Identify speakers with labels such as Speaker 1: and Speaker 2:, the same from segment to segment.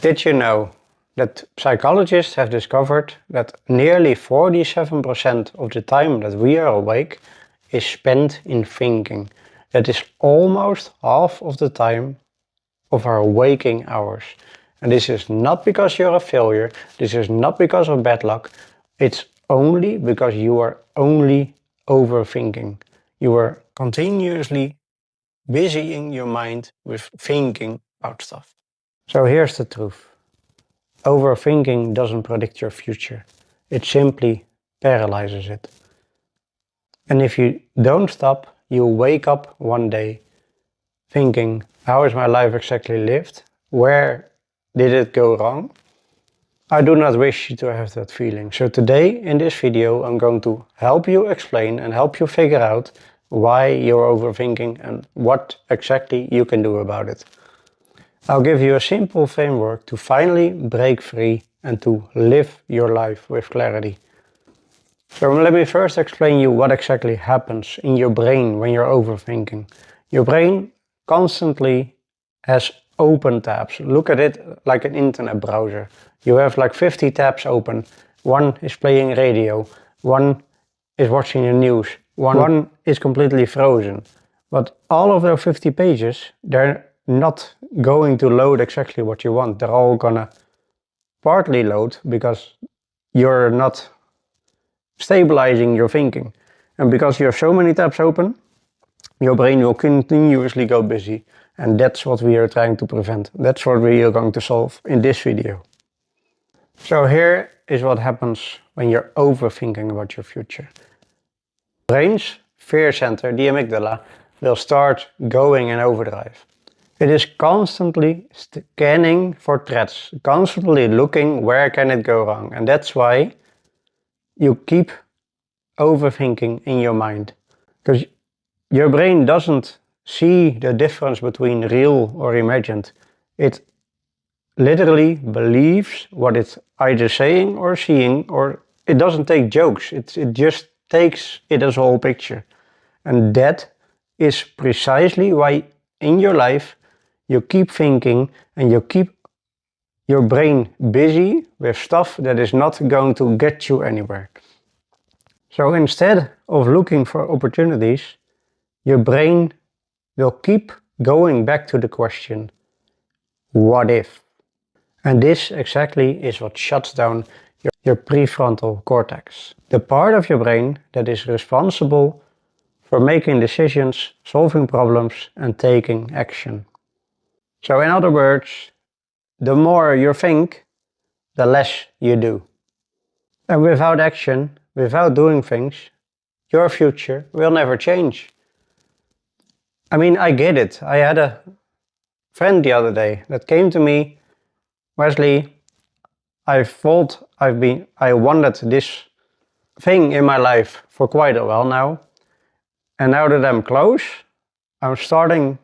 Speaker 1: Did you know that psychologists have discovered that nearly 47% of the time that we are awake is spent in thinking? That is almost half of the time of our waking hours. And this is not because you're a failure, this is not because of bad luck, it's only because you are only overthinking. You are continuously busying your mind with thinking about stuff. So here's the truth. Overthinking doesn't predict your future. It simply paralyzes it. And if you don't stop, you'll wake up one day thinking, how is my life exactly lived? Where did it go wrong? I do not wish you to have that feeling. So today in this video I'm going to help you explain and help you figure out why you're overthinking and what exactly you can do about it. I'll give you a simple framework to finally break free and to live your life with clarity. So let me first explain you what exactly happens in your brain when you're overthinking. Your brain constantly has open tabs. Look at it like an internet browser. You have like 50 tabs open. One is playing radio, one is watching the news, one is completely frozen. But all of those 50 pages, they're not going to load exactly what you want. They're all gonna partly load because you're not stabilizing your thinking. And because you have so many tabs open, your brain will continuously go busy. And that's what we are trying to prevent. That's what we are going to solve in this video. So here is what happens when you're overthinking about your future. Brain's fear center, the amygdala, will start going in overdrive. It is constantly scanning for threats, constantly looking where can it go wrong. And that's why you keep overthinking in your mind. Because your brain doesn't see the difference between real or imagined. It literally believes what it's either saying or seeing, or it doesn't take jokes. It just takes it as a whole picture. And that is precisely why in your life you keep thinking and you keep your brain busy with stuff that is not going to get you anywhere. So instead of looking for opportunities, your brain will keep going back to the question, what if? And this exactly is what shuts down your prefrontal cortex, the part of your brain that is responsible for making decisions, solving problems, and taking action. So in other words, the more you think, the less you do. And without action, without doing things, your future will never change. I mean, I get it. I had a friend the other day that came to me, Wesley, I thought I wanted this thing in my life for quite a while now. And now that I'm close, I'm starting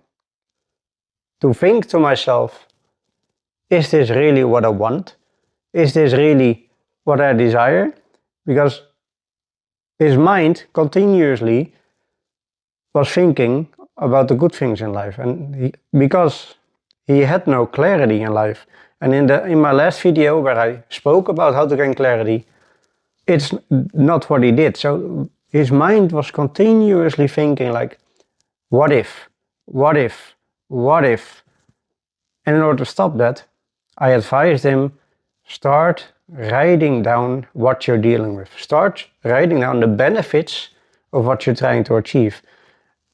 Speaker 1: to think to myself, is this really what I want? Is this really what I desire? Because his mind continuously was thinking about the good things in life, and because he had no clarity in life. And in my last video where I spoke about how to gain clarity, it's not what he did. So his mind was continuously thinking like, what if, what if, what if? And in order to stop that, I advised him, start writing down what you're dealing with. Start writing down the benefits of what you're trying to achieve.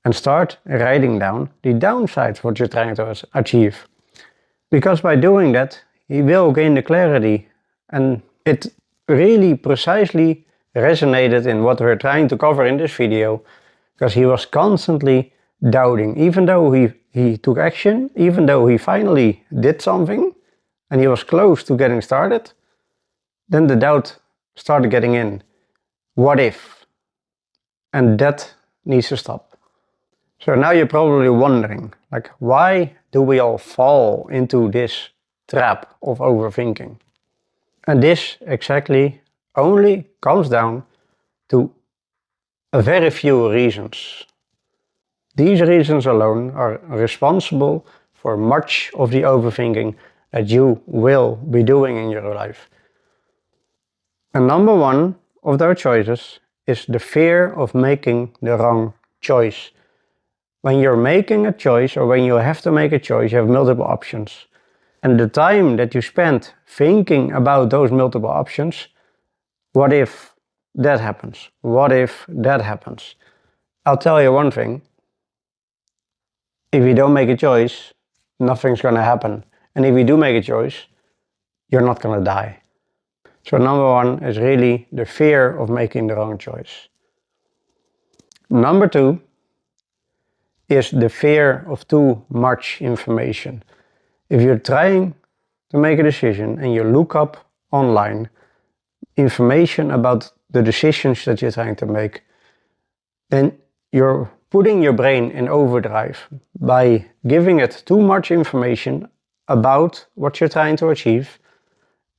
Speaker 1: And start writing down the downsides of what you're trying to achieve. Because by doing that, he will gain the clarity. And it really precisely resonated in what we're trying to cover in this video. Because he was constantly doubting. Even though he took action, even though he finally did something, and he was close to getting started, then the doubt started getting in. What if? And that needs to stop. So now you're probably wondering, like, why do we all fall into this trap of overthinking? And this exactly only comes down to a very few reasons. These reasons alone are responsible for much of the overthinking that you will be doing in your life. And number one of those choices is the fear of making the wrong choice. When you're making a choice, or when you have to make a choice, you have multiple options. And the time that you spend thinking about those multiple options, what if that happens? What if that happens? I'll tell you one thing. If you don't make a choice, nothing's gonna happen. And if you do make a choice, you're not gonna die. So number one is really the fear of making the wrong choice. Number two is the fear of too much information. If you're trying to make a decision and you look up online information about the decisions that you're trying to make, then you're putting your brain in overdrive by giving it too much information about what you're trying to achieve.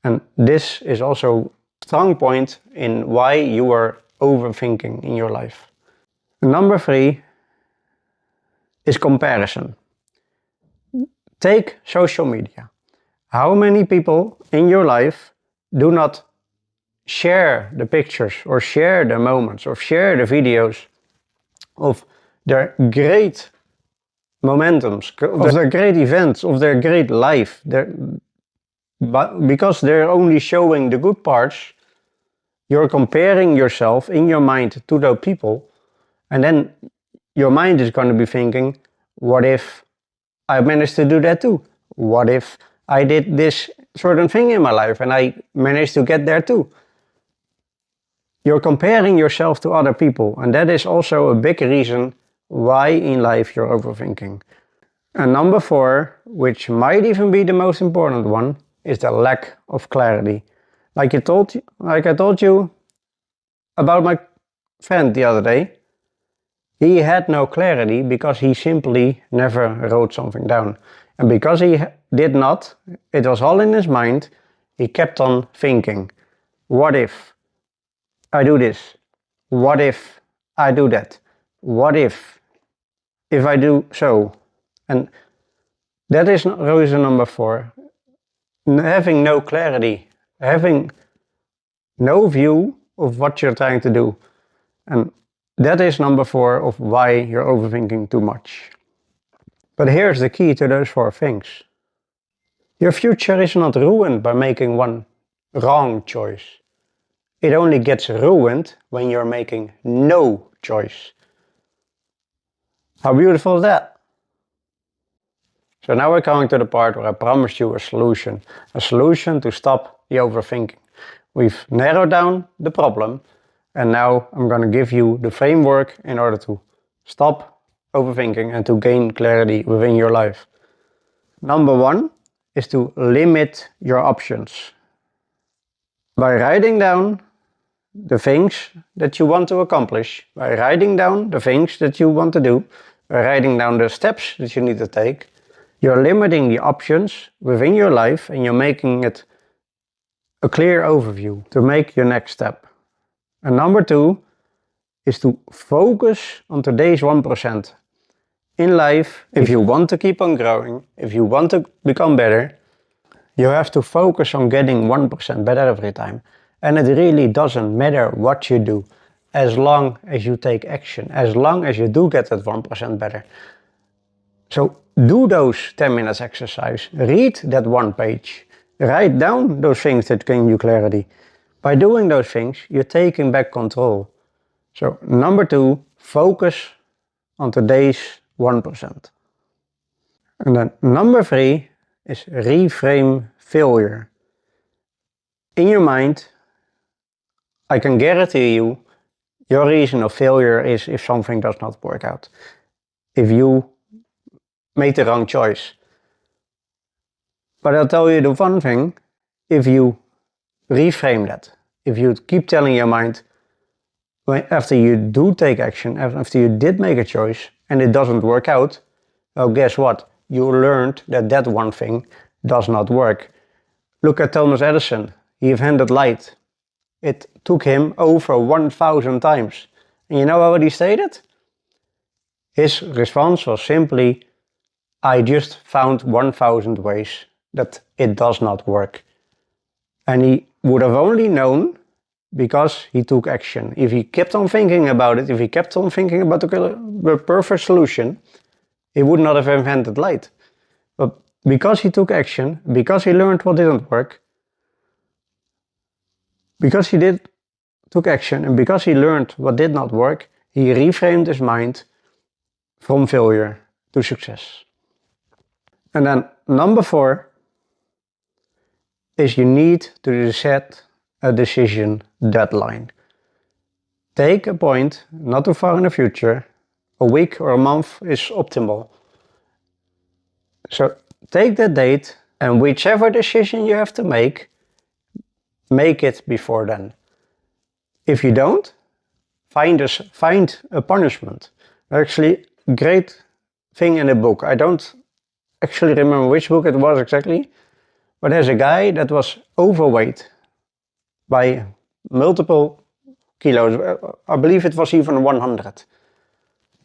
Speaker 1: And this is also a strong point in why you are overthinking in your life. Number three is comparison. Take social media. How many people in your life do not share the pictures or share the moments or share the videos of their great momentums, of their great events, of their great life? But because they're only showing the good parts, you're comparing yourself in your mind to those people, and then your mind is going to be thinking, what if I managed to do that too? What if I did this certain thing in my life and I managed to get there too? You're comparing yourself to other people, and that is also a big reason why in life you're overthinking. And number four, which might even be the most important one, is the lack of clarity. Like I told you about my friend the other day, he had no clarity because he simply never wrote something down. And because he did not, it was all in his mind, he kept on thinking, what if I do this? What if I do that? What if I do so? And that is reason number four. Having no clarity, having no view of what you're trying to do. And that is number four of why you're overthinking too much. But here's the key to those four things. Your future is not ruined by making one wrong choice. It only gets ruined when you're making no choice. How beautiful is that? So now we're coming to the part where I promised you a solution to stop the overthinking. We've narrowed down the problem, and now I'm going to give you the framework in order to stop overthinking and to gain clarity within your life. Number one is to limit your options. By writing down the things that you want to accomplish, by writing down the things that you want to do, by writing down the steps that you need to take, you're limiting the options within your life and you're making it a clear overview to make your next step. And number two is to focus on today's 1%. In life, if you want to keep on growing, if you want to become better, you have to focus on getting 1% better every time. And it really doesn't matter what you do, as long as you take action, as long as you do get that 1% better. So do those 10 minutes exercise, read that one page, write down those things that gain you clarity. By doing those things, you're taking back control. So number two, focus on today's 1%. And then number three is reframe failure. In your mind, I can guarantee you, your reason of failure is if something does not work out. If you made the wrong choice. But I'll tell you the one thing, if you reframe that, if you keep telling your mind, after you do take action, after you did make a choice and it doesn't work out, well, guess what? You learned that one thing does not work. Look at Thomas Edison. He invented light. It took him over 1,000 times. And you know what he stated? His response was simply, I just found 1,000 ways that it does not work. And he would have only known because he took action. If he kept on thinking about it, if he kept on thinking about the perfect solution, he would not have invented light. But because he took action, because he learned what didn't work, because he took action and because he learned what did not work, he reframed his mind from failure to success. And then number 4 is you need to set a decision deadline. Take a point not too far in the future. A week or a month is optimal. So take that date and whichever decision you have to make it before then. If you don't, find a punishment. Actually, great thing in the book. I don't actually remember which book it was exactly, but there's a guy that was overweight by multiple kilos. I believe it was even 100.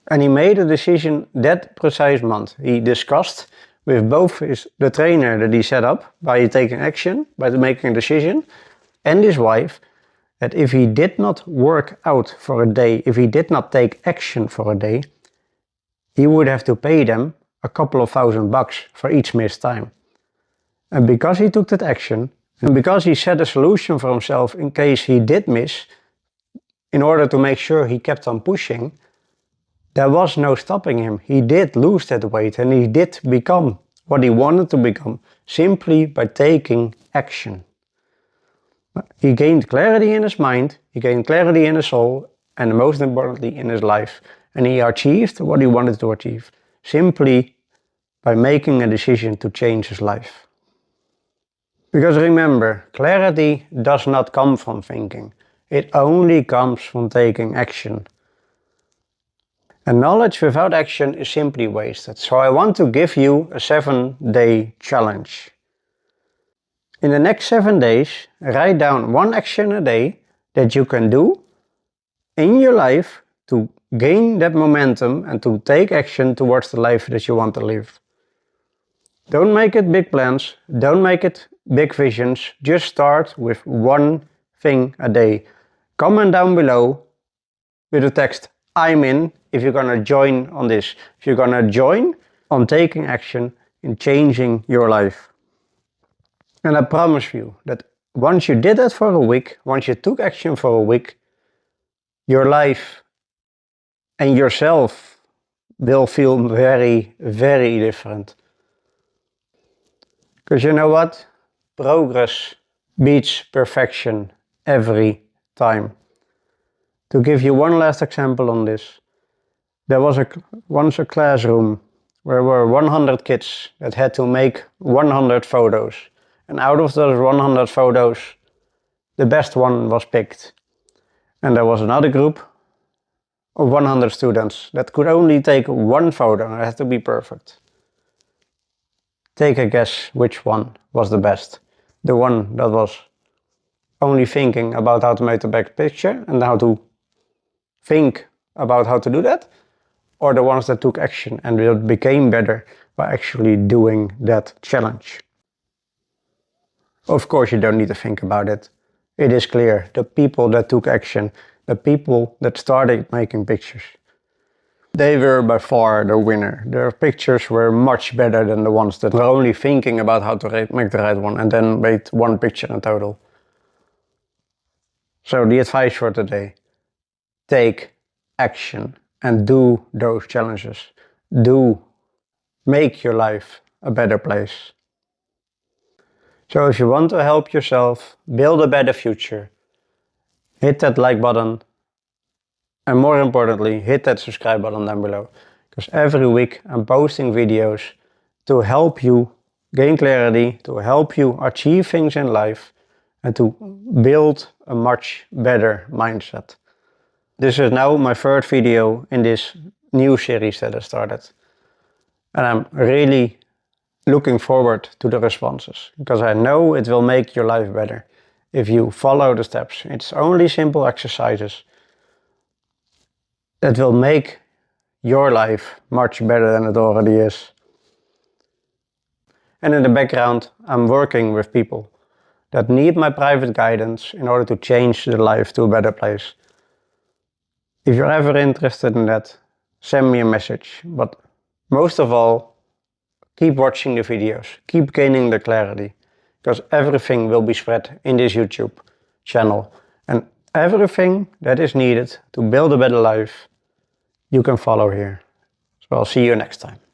Speaker 1: And he made a decision that precise month. He discussed with both the trainer that he set up by taking action, by making a decision, and his wife, that if he did not work out for a day, if he did not take action for a day, he would have to pay them a couple of $1,000 for each missed time. And because he took that action, and because he set a solution for himself in case he did miss, in order to make sure he kept on pushing, there was no stopping him. He did lose that weight and he did become what he wanted to become simply by taking action. He gained clarity in his mind, he gained clarity in his soul, and most importantly in his life. And he achieved what he wanted to achieve simply by making a decision to change his life. Because remember, clarity does not come from thinking. It only comes from taking action. And knowledge without action is simply wasted. So I want to give you a 7-day challenge. In the next 7 days, write down one action a day that you can do in your life to gain that momentum and to take action towards the life that you want to live. Don't make it big plans, don't make it big visions, just start with one thing a day. Comment down below with the text I'm in if you're gonna join on this. If you're gonna join on taking action in changing your life. And I promise you that once you did that for a week, once you took action for a week, your life and yourself will feel very, very different. Because you know what? Progress beats perfection every time. To give you one last example on this, there was once a classroom where were 100 kids that had to make 100 photos. And out of those 100 photos, the best one was picked. And there was another group of 100 students that could only take one photo and it had to be perfect. Take a guess which one was the best. The one that was only thinking about how to make the best picture and how to think about how to do that, or the ones that took action and became better by actually doing that challenge. Of course you don't need to think about it. It is clear, the people that took action, the people that started making pictures, they were by far the winner. Their pictures were much better than the ones that were only thinking about how to make the right one and then made one picture in total. So the advice for today, take action and do those challenges. Do make your life a better place. So if you want to help yourself build a better future, hit that like button. And more importantly, hit that subscribe button down below. Because every week I'm posting videos to help you gain clarity, to help you achieve things in life, and to build a much better mindset. This is now my third video in this new series that I started. And I'm really looking forward to the responses, because I know it will make your life better if you follow the steps. It's only simple exercises that will make your life much better than it already is. And in the background, I'm working with people that need my private guidance in order to change their life to a better place. If you're ever interested in that, send me a message. But most of all, keep watching the videos, keep gaining the clarity, because everything will be spread in this YouTube channel. And everything that is needed to build a better life, you can follow here. So I'll see you next time.